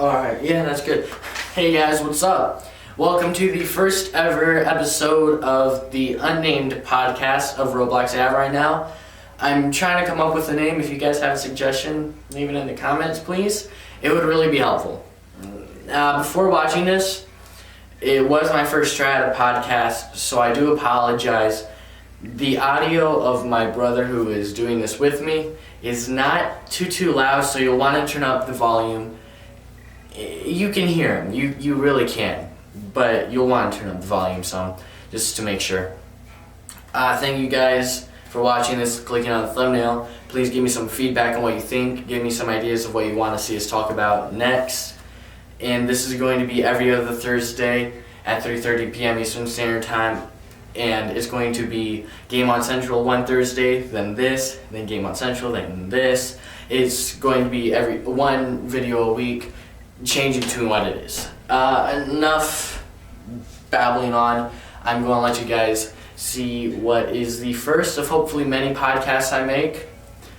Alright, yeah, that's good. Hey guys, what's up? Welcome to the first ever episode of the unnamed podcast of ROBLOX I have right now. I'm trying to come up with a name. If you guys have a suggestion, leave it in the comments, please. It would really be helpful. Before watching this, it was my first try at a podcast, so I do apologize. The audio of my brother who is doing this with me is not too loud, so you'll want to turn up the volume. You can hear him, you really can, but you'll want to turn up the volume some, just to make sure. Thank you guys for watching this, clicking on the thumbnail. Please give me some feedback on what you think, give me some ideas of what you want to see us talk about next. And this is going to be every other Thursday at 3:30 p.m. Eastern Standard Time. And it's going to be Game on Central one Thursday, then this, then Game on Central, then this. It's going to be every one video a week, changing to what it is. Enough babbling on. I'm going to let you guys see what is the first of hopefully many podcasts I make.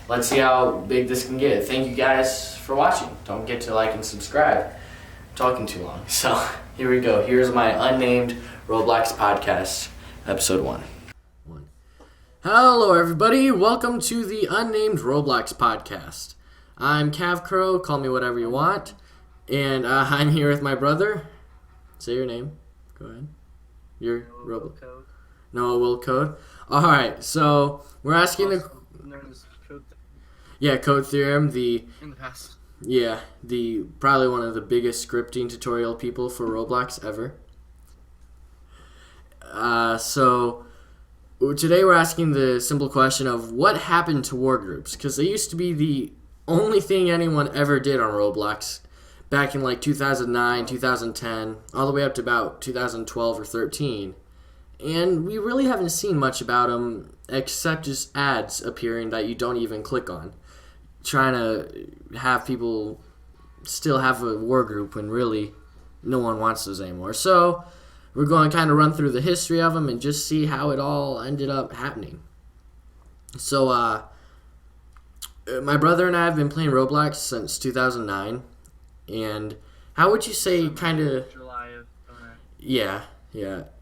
Let's see how big this can get. Thank you guys for watching. Don't forget to like and subscribe. I'm talking too long. So here we go. Here's my unnamed ROBLOX podcast, episode 1. Hello everybody. Welcome to the unnamed ROBLOX podcast. I'm Cav Crow. Call me whatever you want. And I'm here with my brother. Say your name. Go ahead. Your ROBLOX. NoahWillCode. Alright, so we're asking the... Yeah, Code Theorem, in the past. Yeah, probably one of the biggest scripting tutorial people for Roblox ever. So today we're asking the simple question of what happened to war groups, because they used to be the only thing anyone ever did on Roblox back in like 2009, 2010, all the way up to about 2012 or 13. And we really haven't seen much about them except just ads appearing that you don't even click on, trying to have people still have a war group when really no one wants those anymore. So we're going to kind of run through the history of them and just see how it all ended up happening. So my brother and I have been playing Roblox since 2009. And how would you say kind of... July of... Yeah.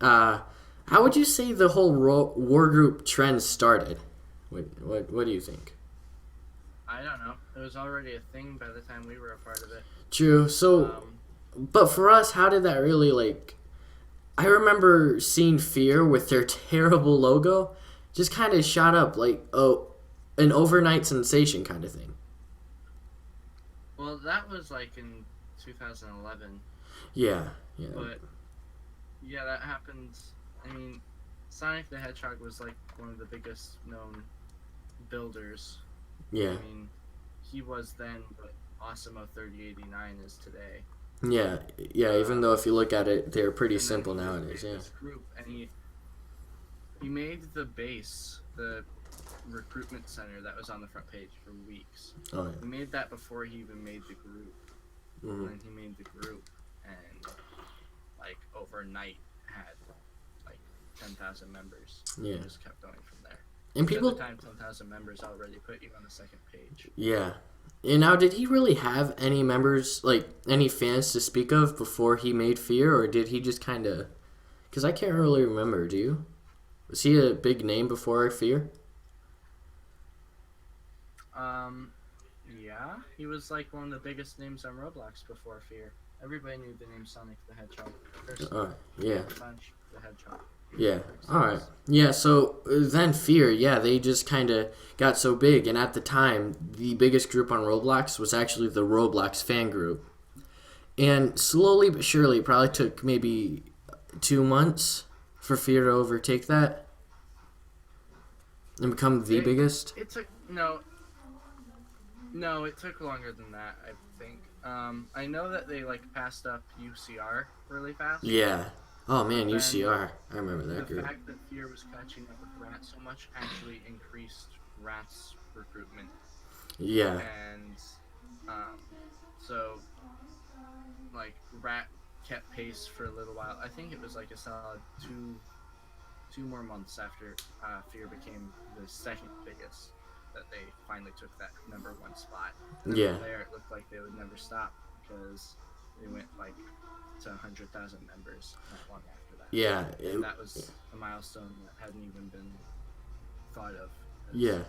How would you say the whole war group trend started? What do you think? I don't know. It was already a thing by the time we were a part of it. True. So, but for us, how did that really, like... I remember seeing Fear with their terrible logo just kind of shot up like an overnight sensation kind of thing. Well, that was like in 2011. Yeah. But, yeah, that happened. I mean, Sonic the Hedgehog was like one of the biggest known builders. Yeah. I mean, he was then what Awesemo 3089 is today. Yeah, even though if you look at it, they're pretty simple nowadays, yeah. This group, and he made the base, the recruitment center that was on the front page for weeks. Oh, yeah. He made that before he even made the group. Mm-hmm. And he made the group, and like overnight had like 10,000 members. Yeah. It just kept going from there. And people... At the time, 10,000 members already put you on the second page. Yeah. And now, did he really have any members, like, any fans to speak of before he made Fear, or did he just kind of... Because I can't really remember, do you? Was he a big name before Fear? Yeah. He was, like, one of the biggest names on Roblox before Fear. Everybody knew the name Sonic the Hedgehog. Yeah. Sonic the Hedgehog. Yeah, alright. Yeah, so then Fear, yeah, they just kind of got so big, and at the time, the biggest group on Roblox was actually the ROBLOX fan group. And slowly but surely, it probably took maybe 2 months for Fear to overtake that and become the biggest. It took, no, it took longer than that, I think. I know that they, like, passed up UCR really fast. Yeah. Oh man, UCR. I remember that group. The fact that Fear was catching up with Rats so much actually increased Rats recruitment. Yeah. And so like Rat kept pace for a little while. I think it was like a solid two more months after Fear became the second biggest that they finally took that #1 spot. And yeah. from there, it looked like they would never stop because they went like to 100,000 members not long after that. Yeah. And that was a milestone that hadn't even been thought of as Yeah. an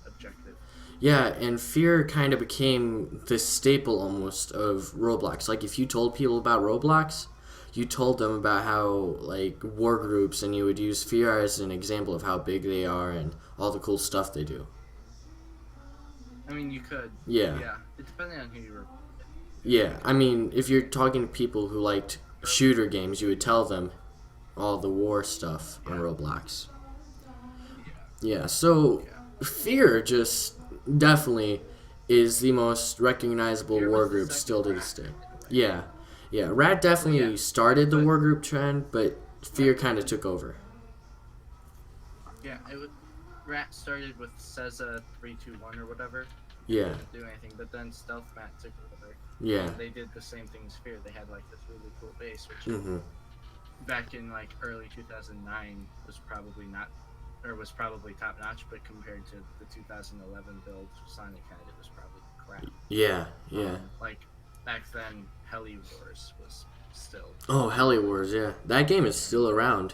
objective. Yeah, and fear kind of became the staple almost of Roblox. Like, if you told people about Roblox, you told them about how, like, war groups, and you would use fear as an example of how big they are and all the cool stuff they do. I mean, you could. Yeah. Yeah. It depended on who you were. Yeah, I mean, if you're talking to people who liked shooter games, you would tell them all the war stuff on Roblox. Yeah, so fear just definitely is the most recognizable Fear war was the group second still to Rat, this day. anyway. Yeah, Rat definitely Yeah, started the but- war group trend, but fear kind of took over. Yeah, Rat started with Seza 321 or whatever. Yeah, Didn't do anything, but then Stealth Mat took over. yeah, And they did the same thing as Fear. They had like this really cool base, which hmm back in like early 2009 was probably not, or was probably top notch, but compared to the 2011 build Sonic had, it was probably crap. yeah. Like back then, Heli Wars was still. Oh, Heli Wars, yeah. That game is still around.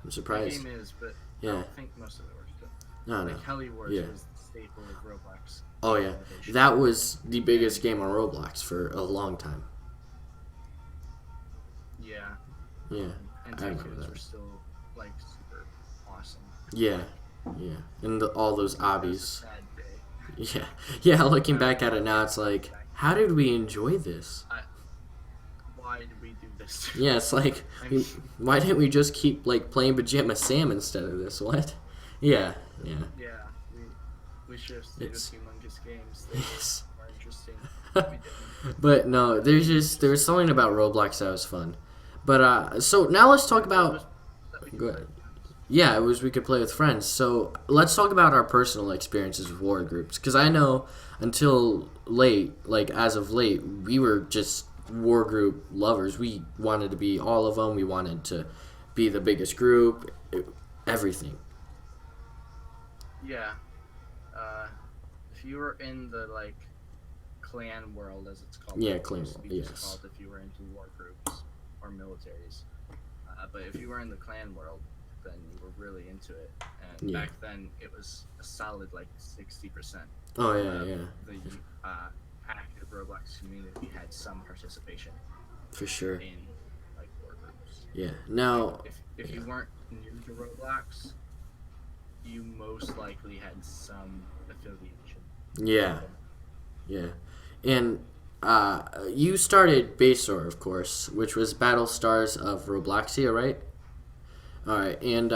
I'm The surprised. game is, but I Yeah, don't think most of it works. But no. like Heli Wars Yeah. was the staple of Roblox. Oh, yeah. That was the biggest game on Roblox for a long time. Yeah. Yeah, And I remember Tycoons that. were still like super awesome. yeah. And all those It was a obbies. sad day. Yeah. Looking back at it now, it's like, how did we enjoy this? Why did we do this? Yeah, it's like, I mean, why didn't we just keep like playing Pajama Sam instead of this? What? Yeah. yeah, we should have stayed with It's- humongous games. They Yes. were more interesting. We didn't. But no, there was something about Roblox that was fun. But so now let's talk about. Go ahead. Yeah, it was we could play with friends. So let's talk about our personal experiences with war groups. Because I know until late, like as of late, we were just war group lovers. We wanted to be all of them. We wanted to be the biggest group. Everything. Yeah. If you were in the like clan world, as it's called, Yeah, it clan used to be world, just yes. called if you were into war groups or militaries. But if you were in the clan world, then you were really into it. And Yeah. back then, it was a solid like 60%. Oh yeah. The active Roblox community had some participation For sure. in like war groups. Yeah. Now. If you weren't new to Roblox, you most likely had some affiliation. Yeah. And you started Basor, of course, which was Battle Stars of Robloxia, right? All right, and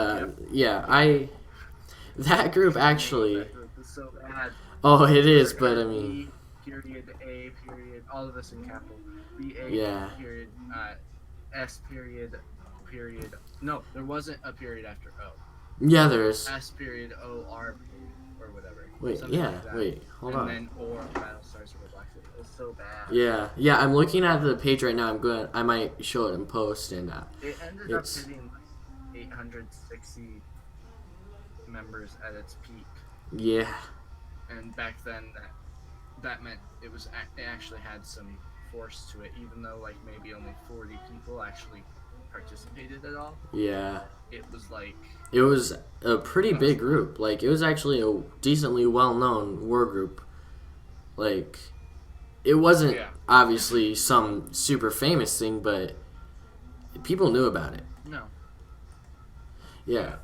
that group actually. That group is so bad. Oh, it is, but I mean, B, period, A, period, all of this in capital. B, A, Yeah. period, S, period, period. No, there wasn't a period after O. yeah, there is. S, period, O, R, period, or whatever. Wait, Something yeah, like that. wait, hold and on. then or Battle Stars of Roblox. It was so bad. Yeah, I'm looking at the page right now. I might show it in post, and It ended It's- up hitting like 860 members at its peak. yeah, And back then that meant it actually had some force to it, even though like maybe only 40 people actually participated at all. yeah. It was like It was a pretty big group. Like, it was actually a decently well-known war group. Like, it wasn't Yeah. obviously some super famous thing, but people knew about it. no. Yeah.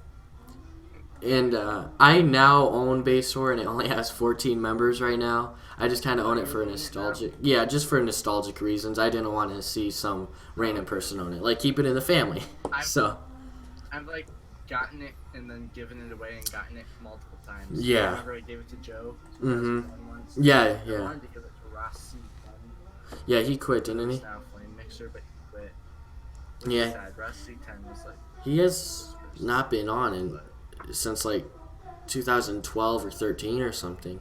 And I now own Basor, and it only has 14 members right now. I just kind of own it for nostalgic. Yeah, just for nostalgic reasons. I didn't want to see some random person own it. Like, keep it in the family. I've- I've like gotten it and then given it away and gotten it multiple times. Yeah. I remember I gave it to Joe. Mhm. 2001 once. Yeah. I wanted to give it to Ross. Yeah, he quit, didn't he? He's now Flame Mixer, but he quit. Which Yeah. is sad. Ross C10 was like He has not been on since like 2012 or 13 or something.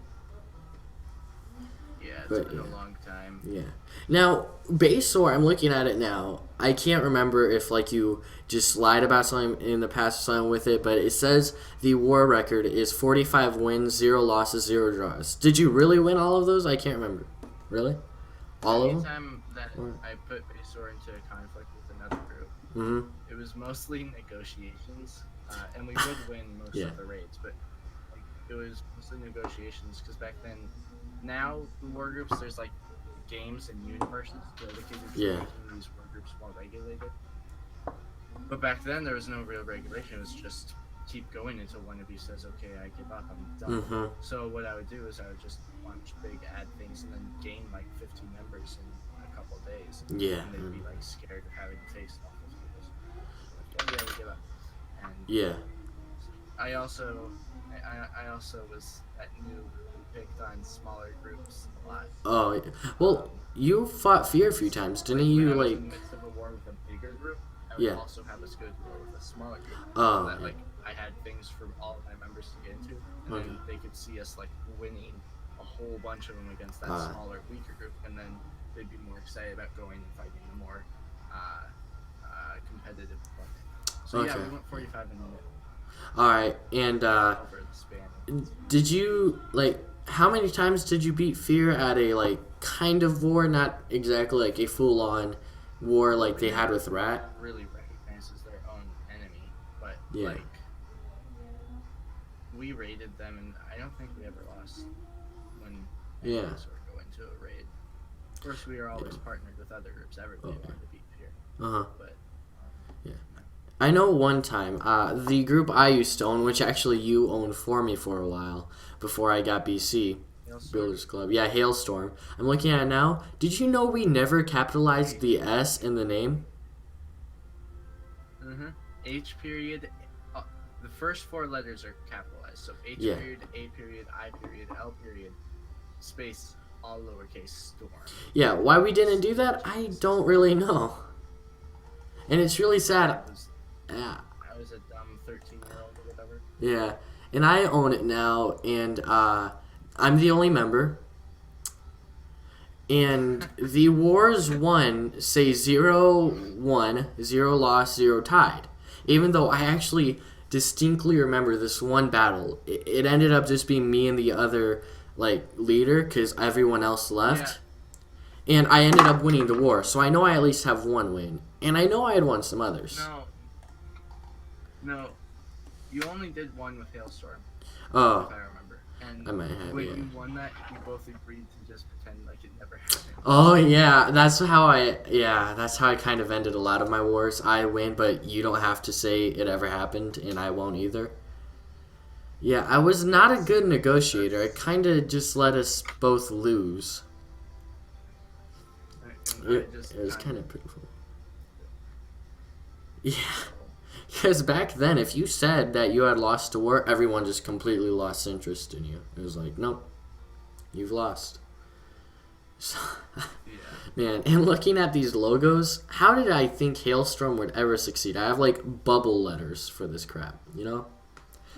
yeah, it's But, been yeah. a long time. Yeah. Now, Basor, I'm looking at it now. I can't remember if like you just lied about something in the past or something with it, but it says the war record is 45 wins, 0 losses, 0 draws. Did you really win all of those? I can't remember. Really? All of them? Anytime that Or- I put Basor into a conflict with another group, Mhm. it was mostly negotiations, and we would win most Yeah. of the raids, but like it was mostly negotiations because back then, now in war groups there's like games and universes dedicated to Yeah. making these war groups more regulated. But back then there was no real regulation. It was just keep going until one of you says, "Okay, I give up. I'm done." Mhm. So what I would do is I would just launch big ad things and then gain like 15 members in a couple of days. Yeah. And they'd be like scared of having to face all those people. Like, yeah, we give up. And Yeah. I also was that noob who picked on smaller groups a lot. Oh, yeah. Well, you fought Fear a few times, didn't you? When I was Like, in the midst of a war with a bigger group, I would Yeah. also have us go to war with a smaller group. Oh, So that yeah. like I had things for all of my members to get into, and Okay. then they could see us like winning a whole bunch of them against that smaller, weaker group, and then they'd be more excited about going and fighting the more competitive opponent. So yeah, Okay. we went 45 in a minute all right. And over the span. did you like? How many times did you beat Fear at a like kind of war, not exactly like a full-on war like they had with Rat? Really recognizes their own enemy, but Yeah. like we raided them, and I don't think we ever lost when Yeah. enemies were going to a raid. Of course, we are always partnered with other groups. Everybody Okay. wanted to beat Fear, Uh huh. but I know one time, the group I used to own, which actually you owned for me for a while before I got BC, Builders Club. Yeah, Hailstorm. I'm looking at it now. Did you know we never capitalized the S in the name? H period. The first four letters are capitalized, so H Yeah. period, A period, I period, L period, space, all lowercase, storm. Yeah, why we didn't do that, I don't really know. And it's really sad. Yeah. I was a dumb 13-year-old or whatever. Yeah, and I own it now, and I'm the only member. And the wars won say 0-1, 0 lost, 0 tied. Even though I actually distinctly remember this one battle, it ended up just being me and the other like leader because everyone else left. Yeah. And I ended up winning the war, so I know I at least have one win, and I know I had won some others. No, you only did one with Hailstorm. Oh, if I remember. And I might have. When Yeah. you won that, you both agreed to just pretend like it never happened. Oh yeah, that's how I kind of ended a lot of my wars. I win, but you don't have to say it ever happened, and I won't either. Yeah, I was not a good negotiator. I kind of just let us both lose. It was kind of painful. Yeah, because back then, if you said that you had lost a war, everyone just completely lost interest in you. It was like, nope, you've lost. So, man, and looking at these logos, how did I think Hailstorm would ever succeed? I have like bubble letters for this crap, you know?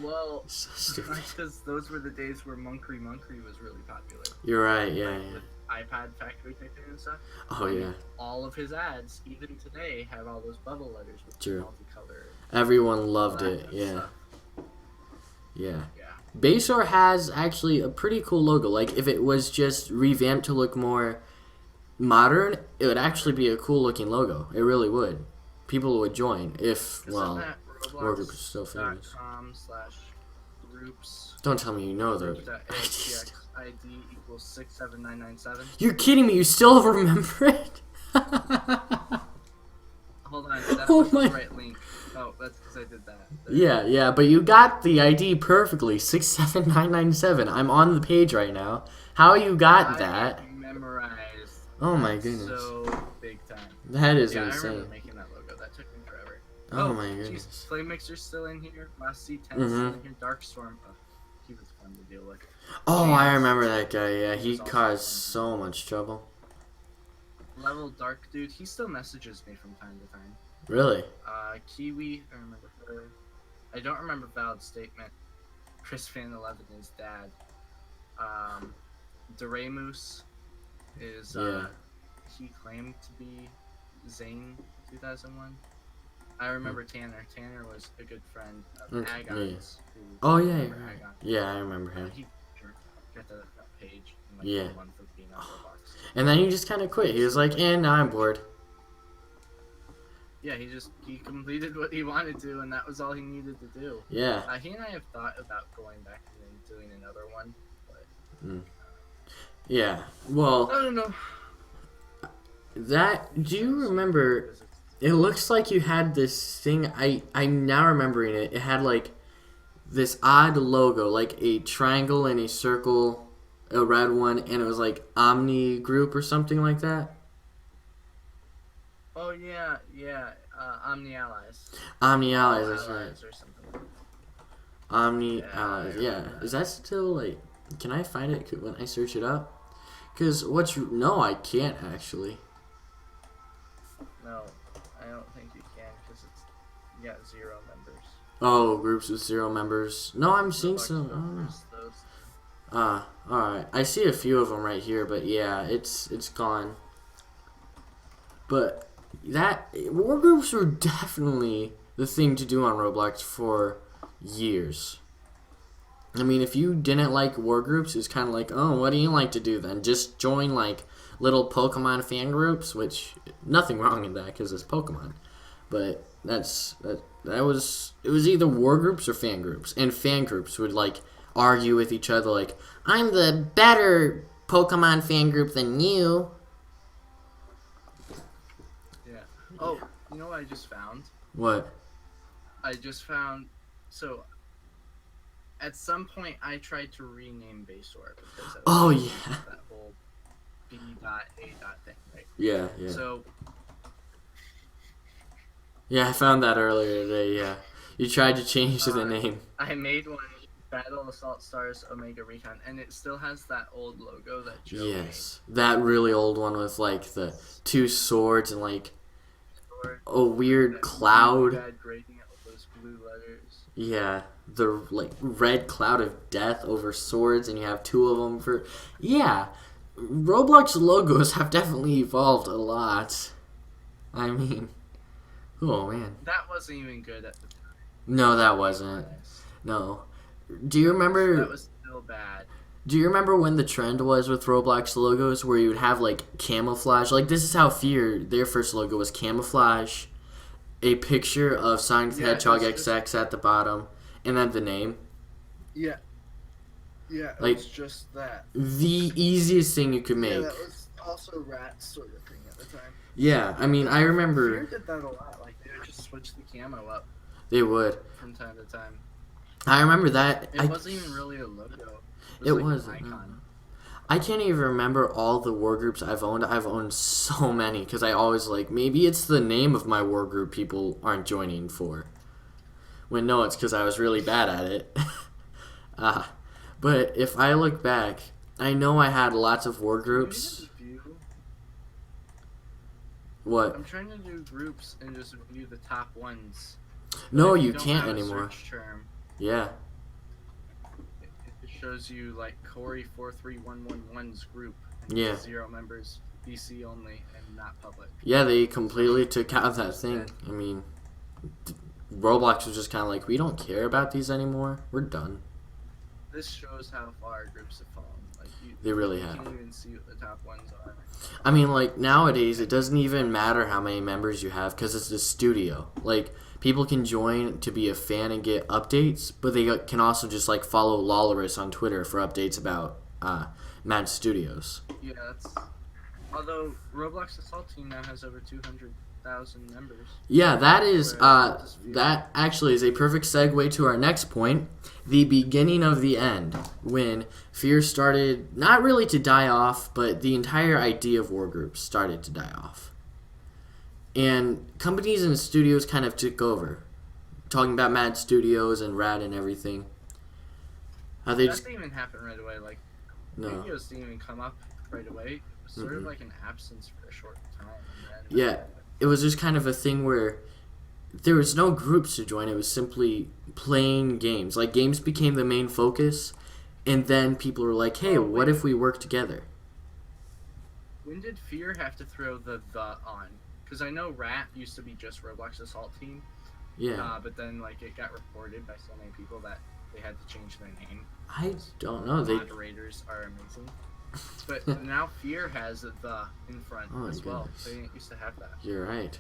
Well, so stupid. Because those were the days where Monkery was really popular. You're right, yeah, yeah. With iPad factory picking and stuff. Oh, yeah. All of his ads, even today, have all those bubble letters with multicolor. Everyone loved it, yeah. Yeah. Basor has actually a pretty cool logo. Like, if it was just revamped to look more modern, it would actually be a cool looking logo. It really would. People would join if, well, War Group is so famous. .com/groups. Don't tell me you know the ID equals 67997. You're kidding me, you still remember it? Hold on, that was the right link. Oh, that's because I did that. Yeah, but you got the ID perfectly. 67997. I'm on the page right now. How you got that? Memorized. Oh my goodness. So big time. That is insane. insane. I remember making that logo. That took me forever. Oh my goodness. Geez, Flame Mixer's still in here. Last C10's still in here. Darkstorm. Oh, he was fun to deal with. Oh, I remember that guy. Yeah, he caused so much trouble. Level Dark dude. He still messages me from time to time. Really? Kiwi. I remember her. I don't remember Valid Statement. Chris Fan 11 is dad. Doremus is he claimed to be Zane 2001. I remember Tanner. Tanner was a good friend of Agon's. Oh yeah, I remember him. get to the front page in like Yeah. a month of being on Roblox. And then he just kind of quit. He was like, now I'm bored. Yeah, he completed what he wanted to, and that was all he needed to do. Yeah. He and I have thought about going back and doing another one, but Yeah. Well, I don't know. do you remember? It looks like you had this thing. I'm now remembering it. It had like this odd logo, like a triangle and a circle, a red one, and it was like Omni Group or something like that. Oh yeah. Omni Allies. Omni Allies, that's Allies right. Or something. Omni Yeah, Allies, I yeah. remember that. Is that still like? Can I find it when I search it up? Cause no, I can't actually. No, I don't think you can because you got 0 members. Oh, groups with 0 members. No, I'm seeing Roblox some. filters those. Alright. I see a few of them right here, but yeah, it's gone. But war groups were definitely the thing to do on Roblox for years. I mean, if you didn't like war groups, it's kind of like, oh, what do you like to do then? Just join like little Pokemon fan groups, which nothing wrong in that because it's Pokemon. But it was either war groups or fan groups, and fan groups would like argue with each other like, I'm the better Pokemon fan group than you. Yeah. Oh, you know what I just found? What? I just found. So, at some point, I tried to rename Basor because Oh, yeah, yeah. that whole B.A. thing, right? Yeah. So Yeah, I found that earlier today, yeah. You tried to change the name. I made one, Battle Assault Stars Omega Recon, and it still has that old logo that Joe Yes. That really old one with like the 2 swords and like made. a weird cloud. Bad grading out with those blue letters. Yeah, the like red cloud of death over swords, and you have 2 of them for. Yeah, Roblox logos have definitely evolved a lot. I mean, oh man. That wasn't even good at the time. No, that wasn't. No. Do you remember? That was still bad. Do you remember when the trend was with Roblox logos where you would have like camouflage? Like this is how Fear, their first logo was camouflage, a picture of Sonic the Hedgehog XX at the bottom, and then the name. Yeah. Yeah, it Like, was just that. The easiest thing you could make. Yeah, that was also Rat's sort of thing at the time. Yeah, I mean, I remember. Fear did that a lot. Like, they would just switch the camo up They would. from time to time. I remember that. It wasn't even really a logo. It It was like wasn't. an icon. I can't even remember all the war groups I've owned. I've owned so many because I always like, maybe it's the name of my war group people aren't joining for. When no, it's because I was really bad at it. But if I look back, I know I had lots of war groups. What? I'm trying to do groups and just view the top ones. No, If you don't can't have a anymore. search term, Yeah. it shows you like Corey 43111's group. And Yeah. 0 members, BC only, and not public. Yeah, they completely took out that thing. I mean, Roblox was just kind of like, we don't care about these anymore. We're done. This shows how far groups have fallen. Like They really you have. can't even see what the top ones are. I mean, like, nowadays, it doesn't even matter how many members you have because it's a studio. Like, people can join to be a fan and get updates, but they can also just, like, follow Lawlorus on Twitter for updates about Mad Studios. Yeah, that's. Although Roblox Assault Team now has over 200,000 members. Yeah, that actually is a perfect segue to our next point, the beginning of the end, when Fear started not really to die off, but the entire idea of war groups started to die off. And companies and studios kind of took over, talking about Mad Studios and Rad and everything. How they That just didn't even happen right away. Like, no. videos didn't even come up right away. It was sort of like an absence for a short time. And then, Yeah, it was just kind of a thing where there was no groups to join. It was simply playing games. Like, games became the main focus, and then people were like, hey, what if we work together? When did Fear have to throw the on? Because I know Rat used to be just Roblox Assault Team. Yeah. But then, like, it got reported by so many people that they had to change their name. I don't know. They moderators are amazing. But now Fear has the in front as well. Goodness. They didn't used to have that. You're right.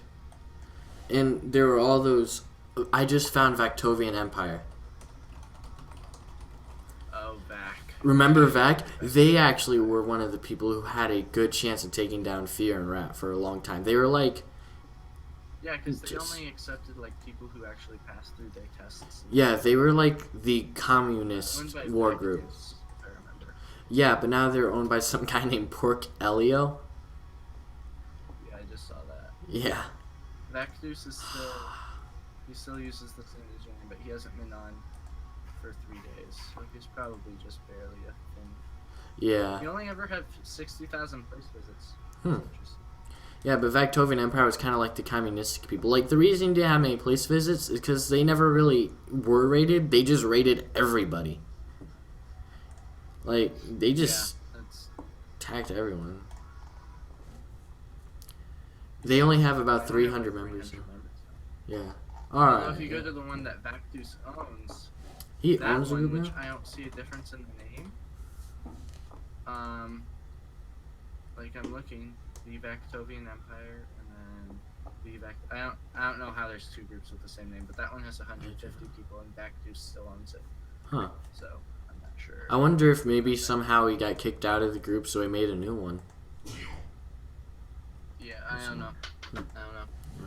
And there were all those. I just found Vactovian Empire. Oh, Vac. Remember Vac? They actually were one of the people who had a good chance of taking down Fear and Rat for a long time. They were like. Yeah, because they only accepted like people who actually passed through their tests. Yeah, they were like the communist war group. I remember. Yeah, but now they're owned by some guy named Pork Elio. Yeah, I just saw that. Yeah. Vactus is still. He still uses the same username, but he hasn't been on for 3 days, so he's probably just barely a thing. Yeah. He only ever had 60,000 place visits. Interesting. Yeah, but Vactovian Empire was kind of like the communistic people. Like, the reason he didn't have many place visits is because they never really were raided. They just raided everybody. Like, they just attacked everyone. They only have about 300 members. Yeah. Alright. If you go to the one that Vactus owns, he that owns one, it which now? I don't see a difference in the name. Like I'm looking, the Vactovian Empire, and then the I don't know how there's two groups with the same name, but that one has 150 people, and Vactus still owns it. Huh. So I'm not sure. I wonder if maybe somehow he got kicked out of the group, so he made a new one. Yeah, I don't know.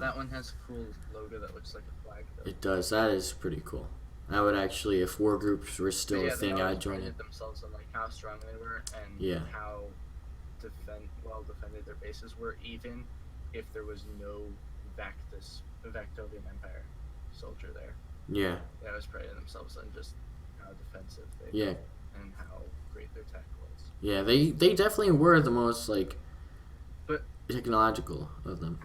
That one has a cool logo that looks like a flag, though. It does. That is pretty cool. I would actually, if war groups were still yeah, a thing, I'd join it. themselves on like how strong they were and Yeah. how well defended their bases were, even if there was no Vactovian Empire soldier there. Yeah. They always prided themselves on just how defensive they Yeah. were and how great their tech was. Yeah, they definitely were the most, like, But technological of them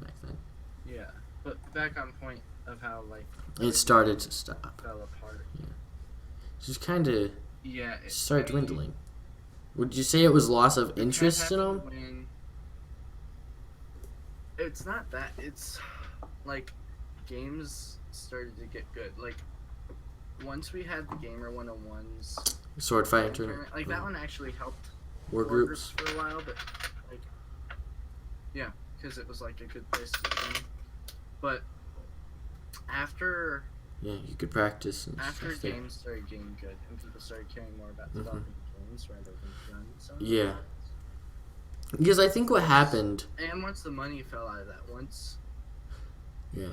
back then. yeah, but back on point of how like It started to stop. fell apart. Just kind of Yeah, started dwindling. Would you say it was loss of interest in them? It's not that. It's like games started to get good. Like once we had the Gamer 101s, Sword fighting tournament. like that one actually helped War groups. for a while, but like yeah, because it was like a good place to train. But after Yeah, you could practice and after stuff there. games started getting good and people started caring more about developing games rather than guns. Yeah. Because I think what happened. And once the money fell out of that, Yeah.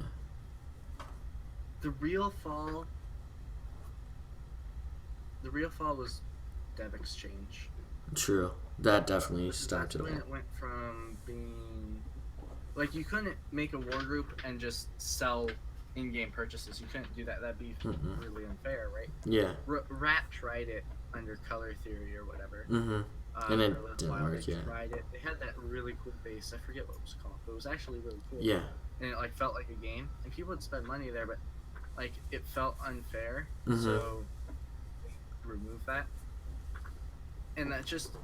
the real fall was Dev Exchange. True. That definitely stopped That's it when all. it went from being like you couldn't make a war group and just sell in-game purchases. You couldn't do that. That'd be really unfair, right? Yeah. Rat tried it under Color Theory or whatever. And it for a little didn't while. work, They yeah. tried it. They had that really cool base. I forget what it was called, but it was actually really cool. Yeah. And it like felt like a game, and people would spend money there, but like it felt unfair. Mhm. So they removed that, and that just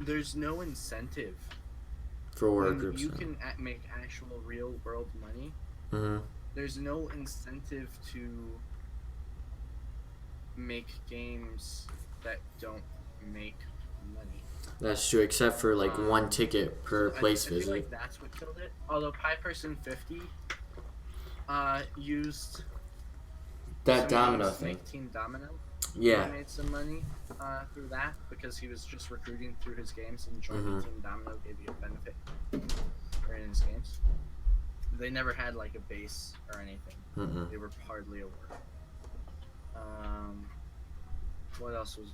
there's no incentive For war when groups. you now. can make actual real world money. There's no incentive to make games that don't make money. That's true, except for like one ticket per place I visit. feel like that's what killed it. Although PyPerson 50 used That some domino games to thing. make Team Domino. Yeah. He made some money through that because he was just recruiting through his games, and joining Team Domino gave you a benefit in his games. They never had like a base or anything. They were hardly a war. What else was?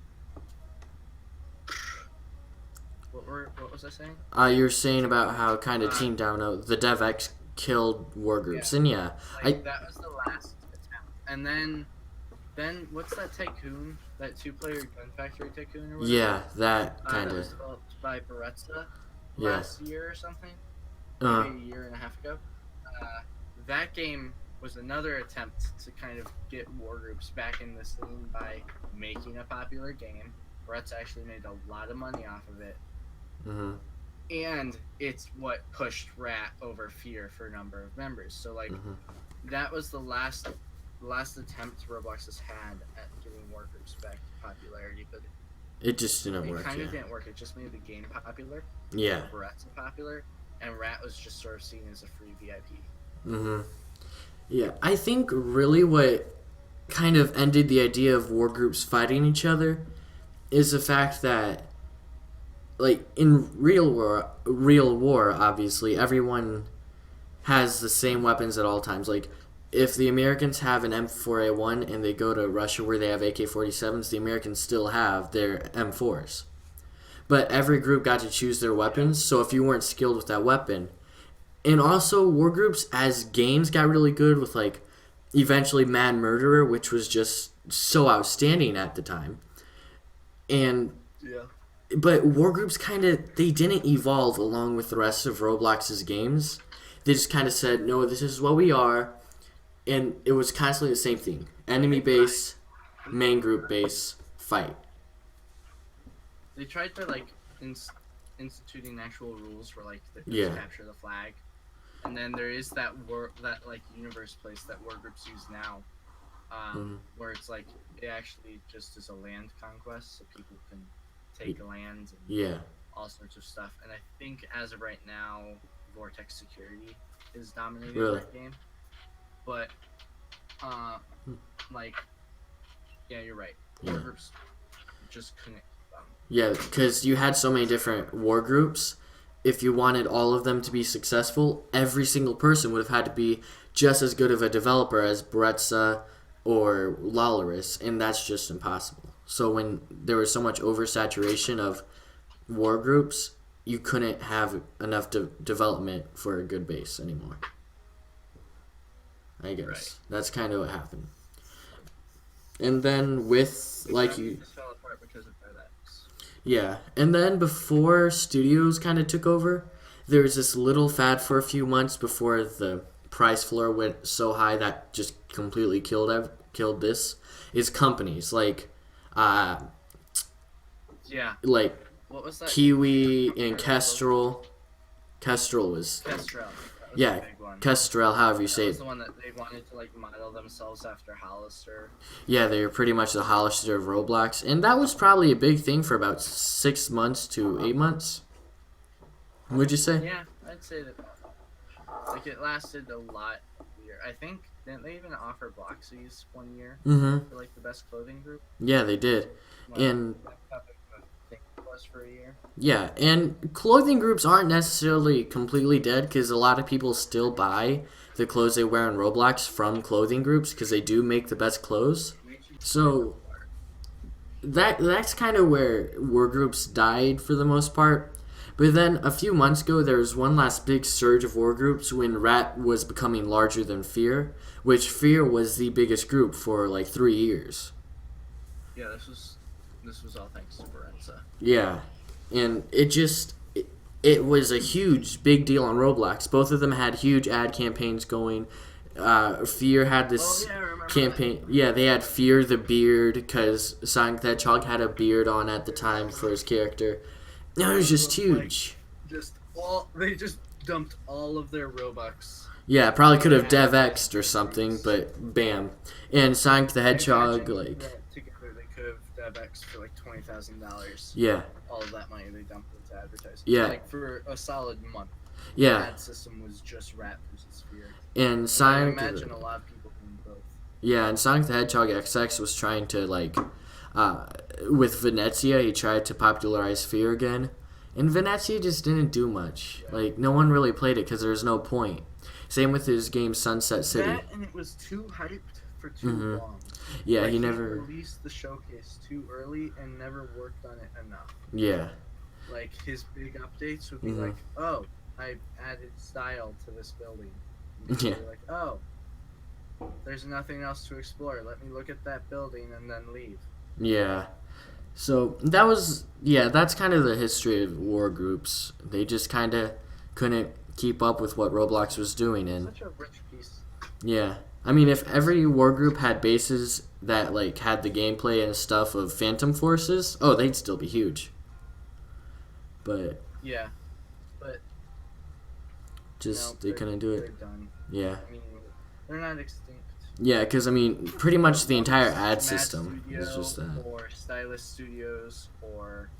What was I saying? You were saying about how kind of Team Domino, the DevX killed war groups, and that was the last attempt. And then what's that tycoon? That two-player Gun Factory tycoon or whatever? Yeah, that kind That of. was developed by Beretta Yeah. last year or something. Maybe a year and a half ago. That game was another attempt to kind of get war groups back in the scene by making a popular game. Beretta actually made a lot of money off of it. And it's what pushed Rat over Fear for a number of members. So like that was the last the last attempt Roblox has had at getting war groups back to popularity, but It just didn't it work. kind Yeah. of didn't work. It just made the game popular. Yeah. Barrett's popular, and Rat was just sort of seen as a free VIP. Mhm. Yeah, I think really what kind of ended the idea of war groups fighting each other is the fact that, like, in real war, obviously everyone has the same weapons at all times. Like, if the Americans have an M4A1 and they go to Russia where they have AK-47s, the Americans still have their M4s. But every group got to choose their weapons, so if you weren't skilled with that weapon. And also, war groups as games got really good with, like, eventually Mad Murderer, which was just so outstanding at the time. And Yeah. but war groups they didn't evolve along with the rest of Roblox's games. They just kind of said, no, this is what we are, and it was constantly the same thing: enemy base, main group base, fight. They tried to like instituting actual rules for like the Yeah. capture the flag, and then there is that like universe place that war groups use now, where it's like it actually just is a land conquest, so people can take land and Yeah. all sorts of stuff. And I think as of right now, Vortex Security is dominating Really? that game. But like, yeah, you're right. War Yeah. groups just couldn't. Yeah, because you had so many different war groups. If you wanted all of them to be successful, every single person would have had to be just as good of a developer as Bretza or Lalaris, and that's just impossible. So when there was so much oversaturation of war groups, you couldn't have enough development for a good base anymore. I guess. Right. That's kind of what happened. And then with, like you... Just fell apart because of that. Yeah, and then before studios kind of took over, there was this little fad for a few months before the price floor went so high that just completely killed this. Is companies like, like what was that? Kiwi and Kestrel. Kestrel was Kestrel. That was yeah, a big one. Kestrel, however you That say was it. the one that they wanted to like model themselves after Hollister. Yeah, they were pretty much the Hollister of Roblox, and that was probably a big thing for about 6 months to 8 months. Would you say? Yeah, I'd say that. Like it lasted a lot of year. I think didn't they even offer Bloxies one year for like the best clothing group? Yeah, they did. And I think it was for a year. yeah, and clothing groups aren't necessarily completely dead because a lot of people still buy the clothes they wear in Roblox from clothing groups because they do make the best clothes. So that's kind of where war groups died for the most part. But then a few months ago, there was one last big surge of war groups when Rat was becoming larger than Fear, which Fear was the biggest group for like 3 years. Yeah, this was all thanks to Barenza. Yeah, and it was a huge, big deal on Roblox. Both of them had huge ad campaigns going. Fear had this campaign. That. Yeah, they had Fear the Beard because Sonic the Hedgehog had a beard on at the time for his character. No, it was just huge. They just dumped all of their Robux. Yeah, probably could have DevX'd or something, but bam. And Sonic the Hedgehog, like... Together they could have DevX'd for like $20,000. Yeah. All of that money they dumped into advertising. Yeah. Like for a solid month. Yeah. The ad system was just Rat versus Fear. And Sonic... I imagine a lot of people doing both. Yeah, and Sonic the Hedgehog XX was trying to, like... with Venezia, he tried to popularize Fear again. And Venezia just didn't do much. Yeah. Like, no one really played it because there was no point. Same with his game Sunset City. That, and it was too hyped for too long. Yeah, like, he never... released the showcase too early and never worked on it enough. Yeah. Like, his big updates would be like, oh, I added style to this building. And yeah. like, oh, there's nothing else to explore. Let me look at that building and then leave. Yeah. So that was, that's kind of the history of war groups. They just kind of couldn't keep up with what Roblox was doing. And such a rich piece. Yeah. I mean, if every war group had bases that, like, had the gameplay and stuff of Phantom Forces, they'd still be huge. But... Yeah. But... Just, they couldn't do it. They're done. Yeah. I mean, they're not extinct. Yeah, because, I mean, pretty much the entire ad Mad system Studio is just that. or Stylus Studios or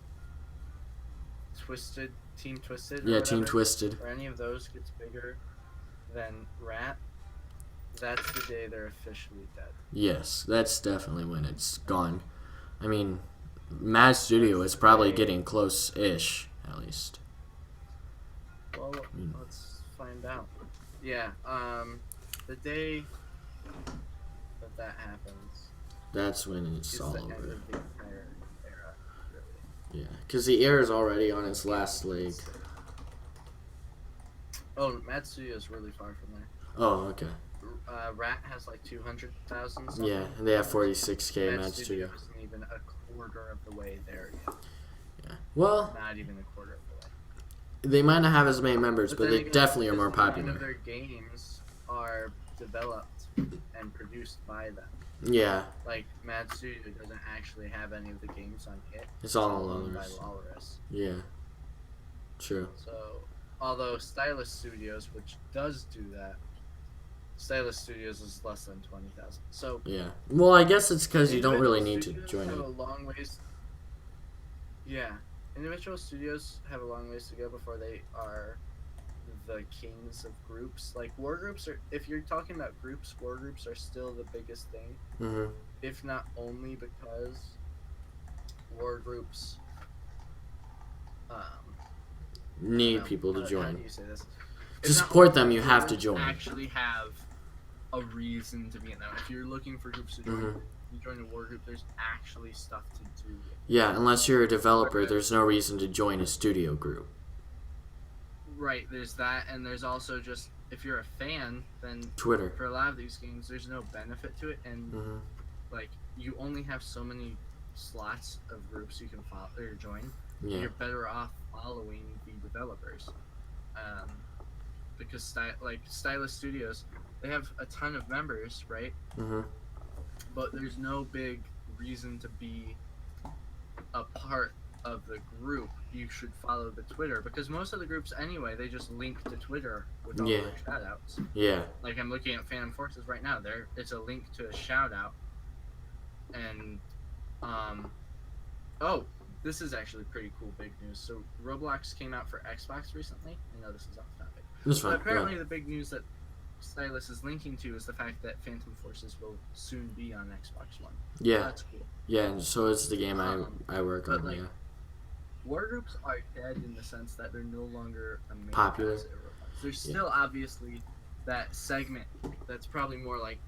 Team Twisted, or Yeah, whatever, Team Twisted. or any of those gets bigger than Rat, that's the day they're officially dead. Yes, that's definitely when it's gone. I mean, Mad Studio is probably getting close-ish, at least. Well, let's find out. Yeah, the day that happens, That's when it's is all the end over. of the entire era, really. Yeah, because the air is already on its last leg. Oh, Mad Studio is really far from there. Oh, okay. Rat has like 200,000. Yeah, and they have 46K Mad Mad Studio Studio. isn't even a quarter of the way there yet. Yeah. Well, Not even a quarter of the way. they might not have as many members, but then they again, definitely are more because none of popular. their games are developed and produced by them. Yeah, Like, Mad Studio doesn't actually have any of the games on it. it's all owned by Lawless. Walrus. Yeah, true. So, although Stylus Studios, which does do that, Stylus Studios is less than 20,000. So, Yeah. Well, I guess it's because you don't really individual need to studios join have it. a long ways. Yeah, individual studios have a long ways to go before they are the kings of groups. Like, war groups are, if you're talking about groups, war groups are still the biggest thing, Mm-hmm. if not only because war groups Need people to how join. do you say this? To If not support only them, you have to groups join. actually have a reason to be in them. If you're looking for groups to join, Mm-hmm. you join a war group, there's actually stuff to do. Yeah, unless you're a developer, there's no reason to join a studio group. Right, there's that, and there's also just, if you're a fan, then Twitter. for a lot of these games, there's no benefit to it, and Mm-hmm. like, you only have so many slots of groups you can follow or join. Yeah. You're better off following the developers, because Stylus Studios, they have a ton of members, right? Mm-hmm. But there's no big reason to be a part of the group. You should follow the Twitter, because most of the groups anyway, they just link to Twitter with all Yeah. their shout outs. Yeah. Like, I'm looking at Phantom Forces right now, it's a link to a shout out, and oh, this is actually pretty cool big news. So Roblox came out for Xbox recently. I know this is off topic, That's but fine. apparently the big news that Stylus is linking to is the fact that Phantom Forces will soon be on Xbox One. Yeah. That's cool. Yeah, and so is the game I work but, on, like, yeah. War groups are dead in the sense that they're no longer a main Popular. asset of Roblox. There's still obviously that segment that's probably more like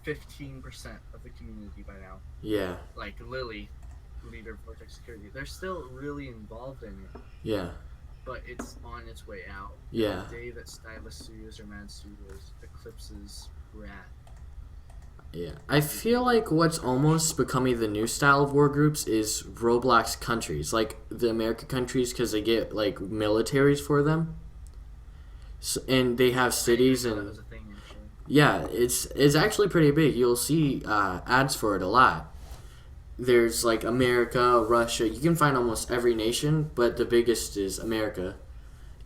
15% of the community by now. Yeah. Like Lily, leader of Vortex Security. They're still really involved in it, Yeah. but it's on its way out. Yeah. The day that Stylus Studios or Mad Studios eclipses Rat. Yeah. I feel like what's almost becoming the new style of war groups is Roblox countries, like the American countries, because they get like militaries for them, so, and they have cities That and was a thing, actually. yeah, it's actually pretty big. You'll see ads for it a lot. There's like America, Russia. You can find almost every nation, but the biggest is America,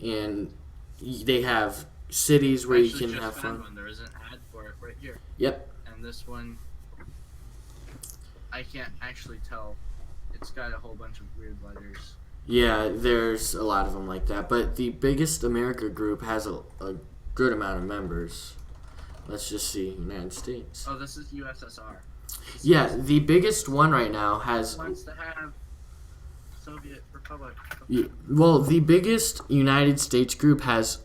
and they have cities where you can just have found fun. one. There is an ad for it right here. Yep. And this one, I can't actually tell. It's got a whole bunch of weird letters. Yeah, there's a lot of them like that, but the biggest America group has a good amount of members. Let's just see, United States. Oh, this is USSR. Yeah, the biggest one right now has. Wants to have Soviet Republic. Well, the biggest United States group has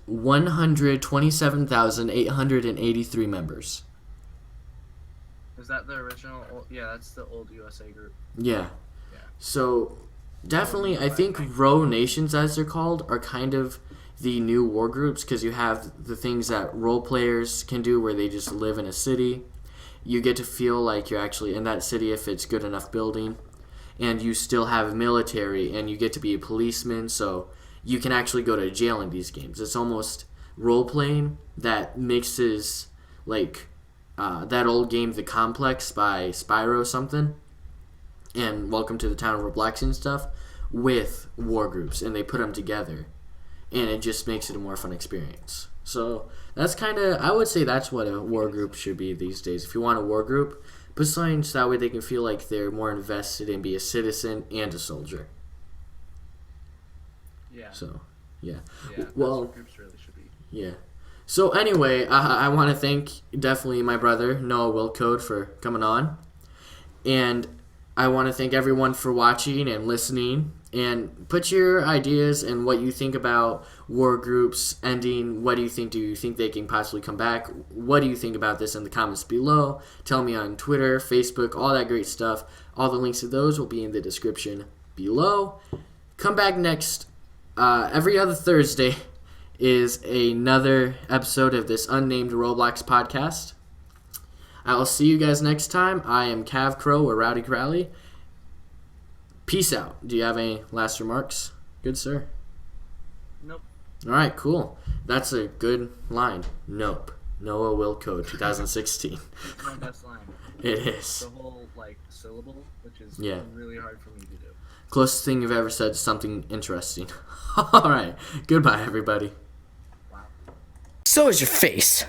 127,883 members. Is that the original? Yeah, that's the old USA group. Yeah. Yeah. So, definitely, I think row nations, as they're called, are kind of the new war groups, because you have the things that role players can do where they just live in a city. You get to feel like you're actually in that city if it's good enough building. And you still have military, and you get to be a policeman, so you can actually go to jail in these games. It's almost role-playing that mixes, like, that old game, The Complex by Spyro something, and Welcome to the Town of ROBLOX and stuff, with war groups, and they put them together. and it just makes it a more fun experience. So that's kind of, I would say that's what a war group should be these days. If you want a war group, put signs that way they can feel like they're more invested in be a citizen and a soldier. Yeah. So, yeah. Yeah, well, that's what groups really should be. Yeah. So anyway, I want to thank definitely my brother, NoahWillCode, for coming on. And I want to thank everyone for watching and listening. And put your ideas and what you think about war groups ending. What do you think? Do you think they can possibly come back? What do you think about this in the comments below? Tell me on Twitter, Facebook, all that great stuff. All the links to those will be in the description below. Come back next. Every other Thursday is another episode of this unnamed Roblox podcast. I will see you guys next time. I am Cav Crow or RowdyCrowley. Peace out. Do you have any last remarks? Good, sir? Nope. All right, cool. That's a good line. Nope. NoahWillCode 2016. It's my best line. It is. The whole, syllable, which is Yeah. really hard for me to do. Closest thing you've ever said to something interesting. All right. Goodbye, everybody. Wow. So is your face.